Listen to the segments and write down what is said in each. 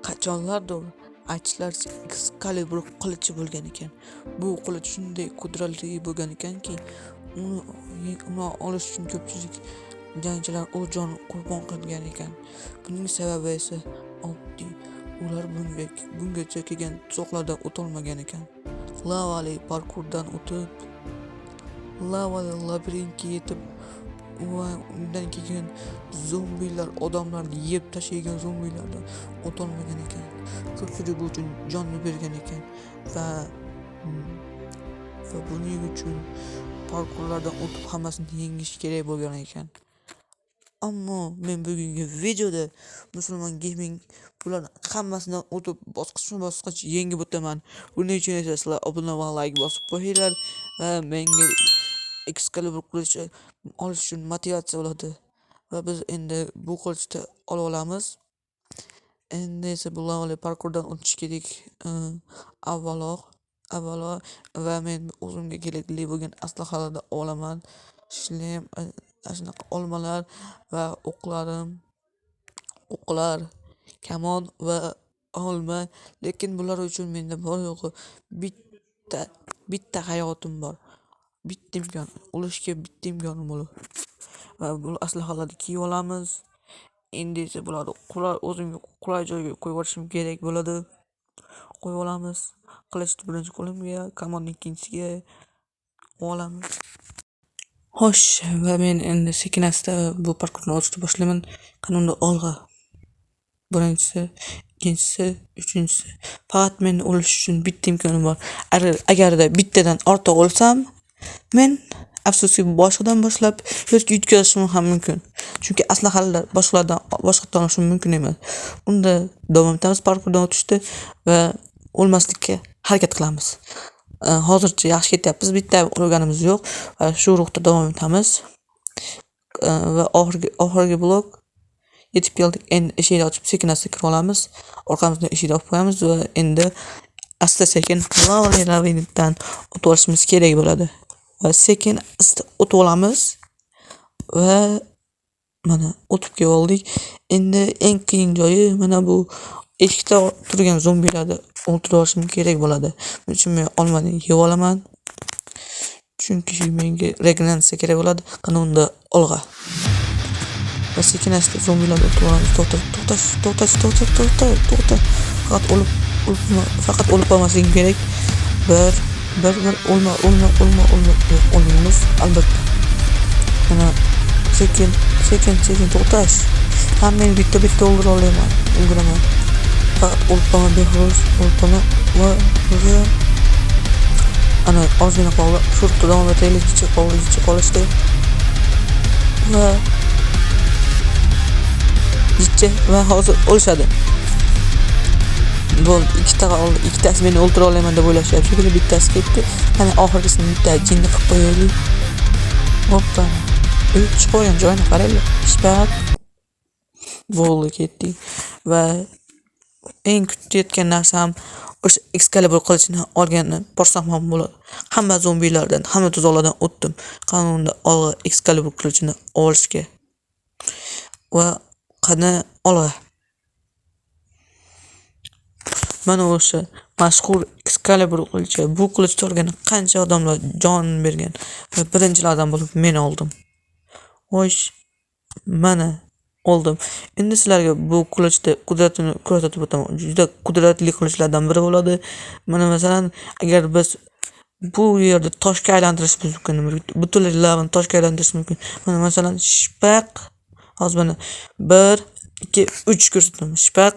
Qachonlardir aytishlaricha Excalibur qilichi bo'lgan ekan. Bu qilich shunday qudratli bo'lgan ekanki, uni olish uchun ko'pchilik jangchilar o'z jonini qurbon qilgan ekan. Buning sababi esa oddiy. Ular bungacha kelgan tuzoqlardan o'tolmagan ekan. Lavali parkurdan o'tib, lavali labirintga yetib va undan keyin zombilar odamlarni yeb tashlaydigan zombilardan o'tolmagan ekan. Ko'pchilik bu uchun jonni bergan ekan va buning uchun parkurlardan o'tib hammasini yengish kerak bo'lgan ekan. Ammo men bugungi videoda Musulmon Gaming bularni hammasidan o'tib bosqichma-bosqich yengib o'taman. Buning uchun esa sizlar obuna va like bosib qo'yinglar va menga Excalibur qilichi olish uchun motivatsiya bo'ladi. Va biz endi bu qilichni ola olamiz. Endi esa bu lavali parkurdan o'tish kerak. Avvalo va men o'zimga kerakli bo'lgan aslahalarni olaman. Shlem, shunaqa olmalar va o'qlar, kamon va olma. Lekin bular uchun menda bor yo'g'i bitta hayotim bor. Bitta imkon, olishga bitta imkonim bor. Va bu aslahalarni kiyib olamiz. Endi esa bularni o'zimga qulay joyga qo'yib olishim kerak bo'ladi. Qo'yib olamiz. Qilichni birinchi qo'limga, kamonni ikkinchisiga olamiz. Xo'sh, va men endi sekin-asta bu parkurni o'tishni boshlayman. Qanunda olg'a. Birinchisi, ikkinchisi, uchinchisi. Faqat men o'lish uchun bitta imkonim bor. Agarda bittadan ortiq o'lsam, men afsuski boshqadan boshlab yo'lga yutkazishim ham mumkin. Chunki aslahalar boshqadan olishim mumkin emas. Unda davom etamiz parkurdan o'tishda va o'lmaslikka harakat qilamiz. Hozircha yaxshi ketyapmiz, bitta urganimiz yo'q va shu ruhda davom etamiz. Va oxirgi blok yetib keldik. Endi eshikni ochib sekin-asta kirib olamiz. Orqamizdan eshikni olib qo'yamiz va endi asta-sekin labirintdan o'tib olishimiz kerak bo'ladi. Va sekin-asta o'tib olamiz va mana o'tib keldik. Endi eng qiyin joyi mana bu eshikda turgan zombilarni o'ldirib olishim kerak bo'ladi. Buning uchun men olmani yeb olaman. Chunki menga regeneratsiya kerak bo'ladi. Qanunda olg'a. Va sekin-asta zombilarni o'ldirib olamiz. To'xta. Faqat o'lib qolmasligim kerak. Bir o'lma. O'lmaymiz albatta. Mana sekin to'xtash. Men bitta o'ldira olaman. Ulguraman. Faqat o'lib qolma, behuz, o'lib qolma va ana ozgina qoldi. Shu yerda davom etaylik, qolishdi. Va hozir o'lishadi. Bu ikkitasi meni o'ldira olaman deb o'ylashyapti. Shekilli bittasi ketdi. Mana oxirgisini bitta jinni qilib qo'yaylik. Hoppa. Chiqib qo'ygan joyini qaraylik. Shpak. Bo'ldi, ketdik. Va eng kutayotgan narsam o'sha Excalibur qilichini olganni borsam ham bo'ladi. Hamma zombilardan, hamma tuzoqlardan o'tdim. Qanunda olg'a Excalibur qilichini olishga. Va qani olg'a. Mana o'sha mashhur Excalibur qilichi. Bu qilichni olgan qancha odamlar jon bergan va birinchilardan bo'lib men oldim. Xo'sh, mana oldim. Endi sizlarga bu qilichni qudratini ko'rsatib o'taman. Juda qudratli qilichlardan biri bo'ladi. Mana masalan, agar biz bu yerda toshga aylantirishimiz mumkin. Butunlay lavani toshga aylantirish mumkin. Mana masalan, shpaq. Hozir mana 1, 2, 3 ko'rsataman. Shpaq.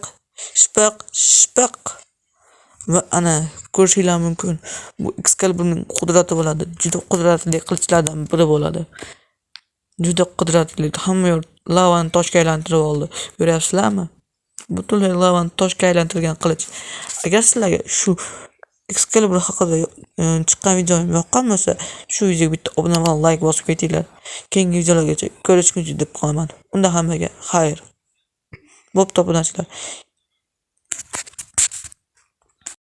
Va ana ko'rishinglar mumkin. Bu Excaliburning qudrati bo'ladi. Juda qudratli qilichlardan biri bo'ladi. Juda qudratli. Hamma yer lavani toshga aylantirib oldi. Ko'ryapsizlarmi? Butunlay lavani toshga aylantirgan qilich. Agar sizlarga shu Excalibur haqida chiqqan videoim yoqqan bo'lsa, shu videoga bitta obuna va like bosib ketinglar. Keyingi videolargacha ko'rishguncha deb qolaman. Unda hammaga xayr. Bo'pti obunachilar.